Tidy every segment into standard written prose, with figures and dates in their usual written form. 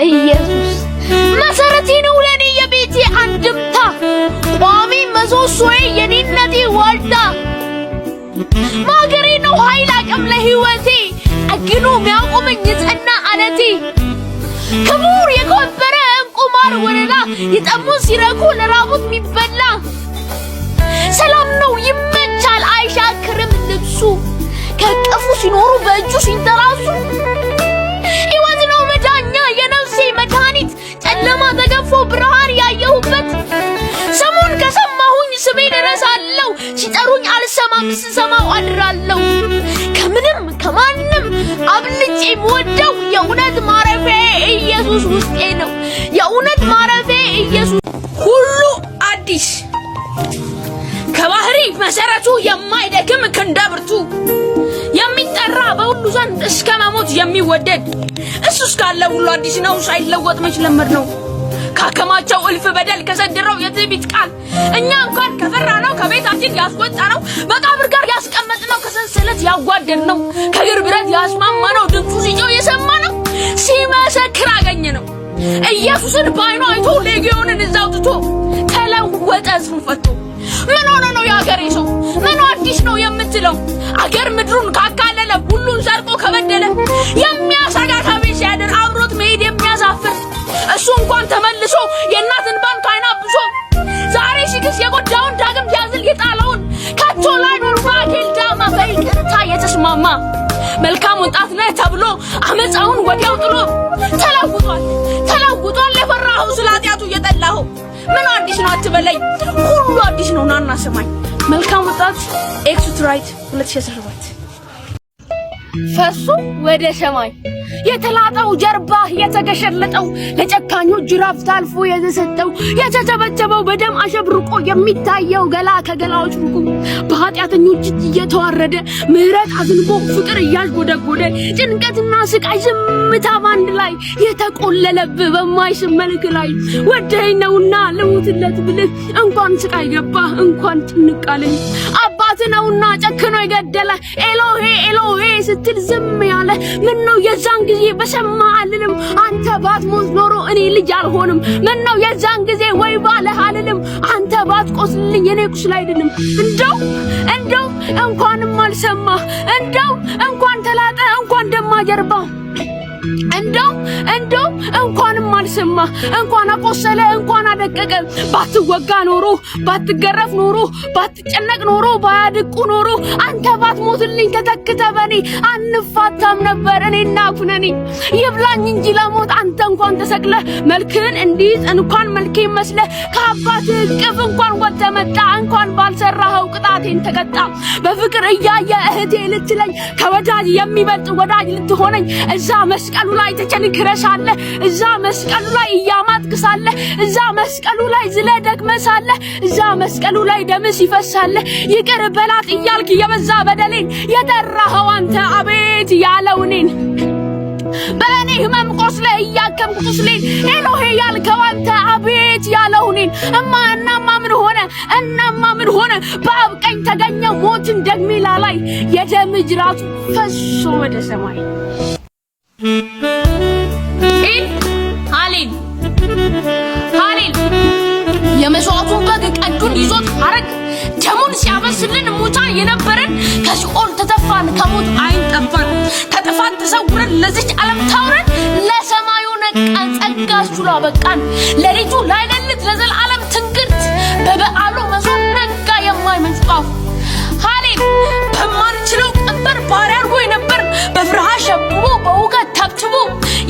ኢየሱስ መሰረቴ ነው ለኔ የቤቴ አንድምታ ቋሚ ምሰሶዬ የኔነቴ ዋልታ ማገሬ ነው ኃይል አቅም ለህይወቴ አግኖ የሚያቆመኝ ጽና አለቴ ክቡር የከበረ እንቁ ማር ወለላ ይጠሙ ሲረኩ ለራቡት የሚበላ ሰላም ነው ይመቻል አይሻክርም ልብሱ ከቀፉ ሲኖሩ በእጁ ሲንተራሱ ሕይወት ነው መዳኛ የነፍሴ መድኃኒት ጨለማ ተገፎ ብርሃን ያየሁበት ስሙን ከሰማሁኝ ስሜን እረሳለሁ ሲጠሩኝ አልሰማም ስሰማው አድራለሁ ከምንም ከማንም አብልጬ የምወደው የእውነት ማረፊያዬ ኢየሱስ ውስጤ ነው የእውነት ማረፊያዬ ኢየሱስ ሁሉ አዲስ ከባህሪ መሰረቱ የማይደክም ክንደብርቱ የሚጠራ በሁሉ ዘንድ እስከ መሞት የሚወደድ እሱ እስካለ ሁሉ አዲስ ነው ሳይለወጥ መች ለመድ ነው ካከማቸው እልፍ በደል ከሰደረው የትዕቢት ቃል እኛ እንኳን ከፈራነው ከቤታችን ያስወጣነው መቃብር ጋር ያስቀመጥነው ከሰንሰለት ያጓደልነው ከእግር ብረት ያስማማነው ድምፁ ሲጮህ የሰማነው ሲመሰክር አገኘነው ኢየሱስን ባይኑ አይቶ ሌጊዮንን እዛው ትቶ ተለወጠ እሱን ፈቶ ምን ሆነ ነው ያገሬ ሰው ምን አዲስ ነው የምትለው አገር ምድሩን ካካለለ ሁሉን ዘርቆ ከበደለ የሚያሳጋ ከቤት ሲያድር አብሮት መሄድ የሚያሳፍር እሱ እንኳን ተመልሶ የእናትን ባን ካይና ብሶ ዛሬ ሲክስ የጎዳውን ዳግም ያዝል የጣለውን ከቶ ላይ ኖር ባኬል ዳማ በይቅርታ የተስማማ መልካም ወጣት ነህ ተብሎ አመጻውን ወዲያው ጥሎ ተለውጧል ለፈራው ስላጢያቱ የጠላው ምን አዲስ ነው አትበለኝ ሁሉ አዲስ ነው ናና ሰማኝ መልካም ወጣት ኤክስ ራይት 2017 ፈሱ ወደ ሰማይ የተላጠው ጀርባ የተገሸለጠው ለጨካኙ ጅራፍ ታልፎ የተሰጠው የተጨበጨበው በደም አሸብርቆ የሚታየው ገላ ከገላዎች ሩቁ በኃጢአተኞች እየተዋረደ ምህረት አዝንቦ ፍቅር እያጎደጎደ ጭንቀትና ስቃይ ዝምታ ባንድ ላይ የተቆለለብ በማይስም መልክ ላይ ወደኸኝ ነውና ልሙትለት ብልህ እንኳን ስቃይ ገባ እንኳን ጭንቃለኝ አባት ነውና ጨክኖ የገደለ ኤሎሄ ኤሎሄ ስትል ዝም ያለ ምን ነው የዛን ጊዜ በሰማ አልልም አንተ ባትሞት ኖሮ እኔ ልጅ አልሆንም ምን ነው የዛን ጊዜ ወይ ባለ አልልም አንተ ባትቆስልኝ እኔ ቁስል አይደለም እንደው እንኳንም አልሰማ እንደው እንኳን ተላጠ እንኳን ደማ ጀርባ እንደው እንኳንም አልሰማ እንኳን አቆሰለ እንኳን አደቀቀ ባትወጋ ኖሮ ባትገረፍ ኖሮ ባትጨነቅ ኖሮ ባያድቁ ኖሮ አንተ ባትሞትልኝ ተተክተ በኔ አንፋታም ነበር እኔና ኩነኔ ይብላኝ እንጂ ለሞት አንተ እንኳን ተሰቅለ መልክን እንዲህ እንኳን መልኬ መስለ ከአባት እቅፍ እንኳን ወተመጣ እንኳን ባልሰራኸው ቅጣቴን ተቀጣ በፍቅር እያየ እህቴ ልትለኝ ከወዳጅ የሚበልጥ ወዳጅ ልትሆነኝ እዛ መስቀሉ ላይ ተቸንክረሳለ እዛ መስቀሉ ላይ ያማጥክሳለ እዛ መስቀሉ ላይ ዝለ ደግመሳለ እዛ መስቀሉ ላይ ደምስ ይፈሳለ ይቅር በላት እያልክ የበዛ በደሌን የጠራኸው አንተ አቤት ያለውኔን በእኔ ህመም ቆስለ እያከምኩ ቁስሌን ኤሎሄ ያልከው አንተ አቤት ያለውኔን እናማ ምን ሆነ በአብ ቀኝ ተገኘው ሞትን ደግሜላ ላይ የደም ጅራቱ ፈሶ ወደ ሰማይ ሃሌል የመስዋዕቱን በግ ቀዱን ይዞት አረግ ደሙን ሲያበስልን ሙታን የነበረን ከሲኦል ተተፋን ከሞት አይን ጠፋን ከጥፋት ተሰውረን ለዚች ዓለም ታውረን ለሰማዩ ነቃን ጸጋ ችሎ አበቃን ለልጁ ላይለልት ለዘላለም ትንግርት በበዓሉ መዞር ነጋ የማይመጣው ሃሌል በማንችለው ቀንበር ባሪያ አድርጎ የነበር በፍርሃት ሸብቦ በውጋት ተብትቦ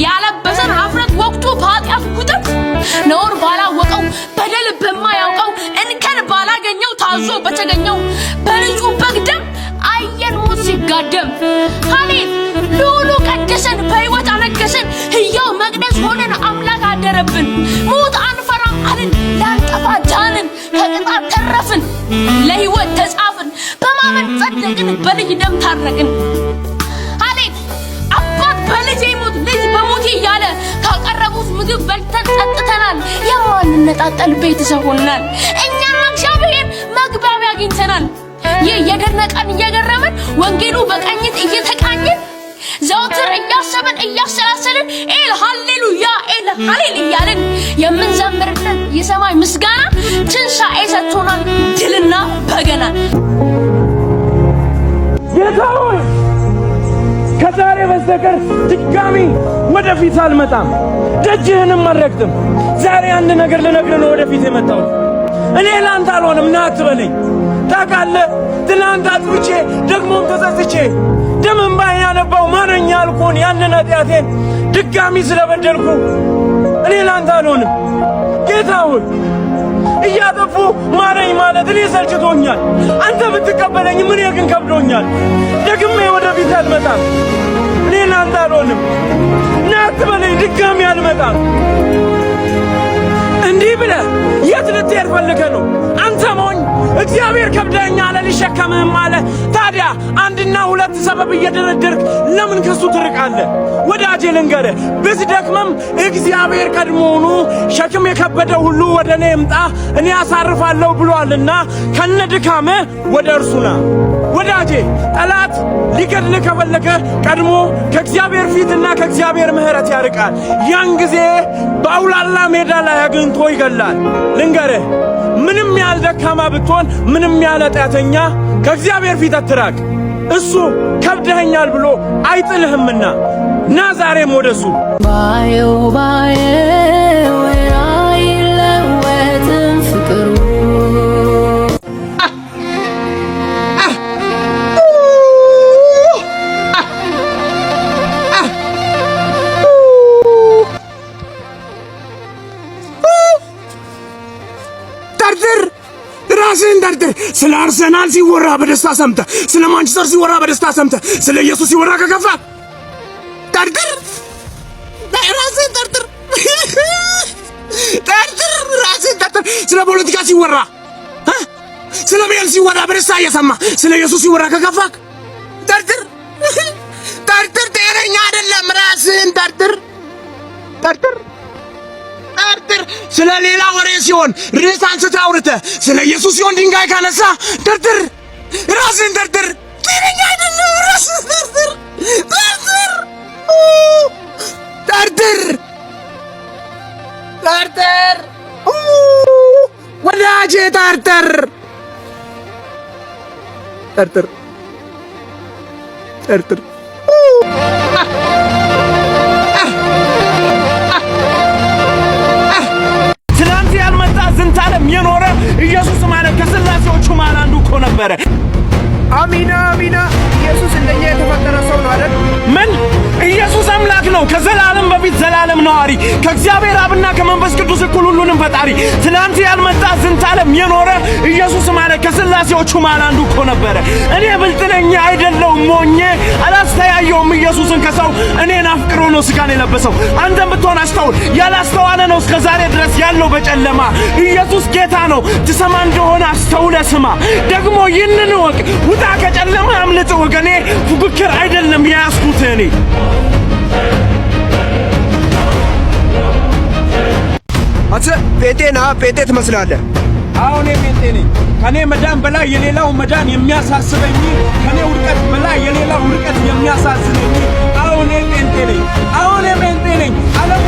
ያለበሰን ኀፍረት ወቅቱ በኃጢአት ጉጠት ነውር ባላወቀው በደል በማያውቀው እንከን ባላገኘው ታዞ በተገኘው በልጁ በግ ደም አየን ሞት ሲጋደም ሃሌል ሉሉ ቀደሰን በሕይወት አነገሰን ሕያው መቅደስ ሆነን አምላክ አደረብን ሞት አንፈራም አልን ላንጠፋ ዳንን ከቅጣት ተረፍን ለሕይወት ተጻፍን በማመን ጸደቅን በልጅ ደም ታረቅን ሃሌል አባት በልጅ ይሞት ልጅ በሞት እያለ ካቀረቡት ምግብ በልተን ጠጥተናል የማንነጣጠል ቤተሰብ ሆነናል እኛና እግዚአብሔር መግባቢያ አግኝተናል የደነቀን እየገረመን ወንጌሉ በቀኝት እየተቃኘን ዘውትር እያሰብን እያሰላሰልን ኤል ሃሌሉያ ኤል ሃሌሉያልን የምንዘምርልን የሰማይ ምስጋና ትንሣኤ ሰጥቶናል ድልና በገና ጌታዬ ከዛሬ በስተቀር ድጋሚ ወደፊት አልመጣም ደጅህንም አልረግጥም ዛሬ አንድ ነገር ልነግርህ ነው ወደፊት የመጣሁት እኔ ላንተ አልሆንም ና አትበለኝ ታውቃለህ ትናንት አጥብቼ ደግሞም ተጸጽቼ ደምን ባያነባው ማነኛ አልኩን ያንን ኃጢአቴን ድጋሚ ስለበደልኩ እኔ ላንተ አልሆንም ጌታዬ እያጠፉ ማረኝ ማለት እኔ ሰልችቶኛል አንተ ብትቀበለኝ ምን ግን ከብዶኛል ደግሜ ወደፊት አልመጣም እኔ ላንተ አልሆንም ና አትበለኝ ድጋሚ አልመጣም እንዲህ ብለህ የት ልትሄድ ፈልገህ ነው አንተ ሞኝ እግዚአብሔር ከብደኸኛል ልሸከምህም አለ ታዲያ አንድና ሁለት ሰበብ እየደረደርክ ለምን ከሱ ትርቃለህ ወዳጄ ልንገርህ ብትደክምም እግዚአብሔር ቀድሞውኑ ሸክም የከበደው ሁሉ ወደ እኔ ይምጣ እኔ አሳርፋለሁ ብሎአልና ከነድካምህ ወደ እርሱ ና ወዳጄ ጠላት ሊገድልህ ከፈለገ ቀድሞ ከእግዚአብሔር ፊትና ከእግዚአብሔር ምሕረት ያርቃል ያን ጊዜ በአውላላ ሜዳ ላይ አግኝቶ ይገላል ልንገርህ ምንም ያህል ደካማ ብትሆን ምንም ያህል ኃጢአተኛ ከእግዚአብሔር ፊት አትራቅ እሱ ከብደኸኛል ብሎ አይጥልህምና ና ዛሬም ወደሱ ባየው አይለወጥም ፍቅሩ ደርድር ስለ አርሰናል ሲወራ በደስታ ሰምተ ስለ ማንቸስተር ሲወራ በደስታ ሰምተ ስለ ኢየሱስ ሲወራ ከከፋ ደርድር ራስን ደርድር ራስን ደርድር ስለ ፖለቲካ ሲወራ ስለ ቤል ሲወራ በደስታ እየሰማ ስለ ኢየሱስ ሲወራ ከከፋ ደርድር ጤነኛ አይደለም ራስን ደርድር ስለ ሌላ ወሬ ሲሆን ርዕስ አንስተህ አውርተህ ስለ ኢየሱስ ሲሆን ድንጋይ ካነሳ ደርድር ራስን ደርድር ጤነኛ አይደለም ራስን ደርድር ወዳጄ ደርድር የኖረ ኢየሱስ ማለት ከሥላሴዎቹ ማን አንዱ እኮ ነበረ አሚና ኢየሱስ እንደኛ የተፈጠረ ሰው ነው አይደል ምን ኢየሱስ አምላክ ነው ከዘላለም በፊት ዘላለም ነዋሪ ከእግዚአብሔር አብና ከመንፈስ ቅዱስ እኩል ሁሉንም ፈጣሪ ትናንት ያልመጣ ዝንታለም የኖረ ኢየሱስ ማለት ከሥላሴዎቹ ማን አንዱ እኮ ነበረ እኔ ብልጥ ነኝ አይደለሁም ሞኜ አላስተያየውም ኢየሱስን ከሰው እኔን አፍቅሮ ነው ሥጋን የለበሰው አንተም ብትሆን አስተውል ያላስተዋለ ነው እስከ ዛሬ ድረስ ያለው በጨለማ ኢየሱስ ጌታ ነው ትሰማ እንደሆነ አስተውለህ ስማ ደግሞ ይህንን እወቅ ውጣ ከጨለማ አምልጥ ወገኔ ፉክክር አይደለም ያስኩት እኔ አንተ ጴንጤ ትመስላለህ አሁን ጴንጤ ነኝ ከኔ መዳን በላይ የሌላው መዳን የሚያሳስበኝ ከኔ ውድቀት በላይ የሌላው ውድቀት የሚያሳስበኝ አሁን ጴንጤ ነኝ ዓለም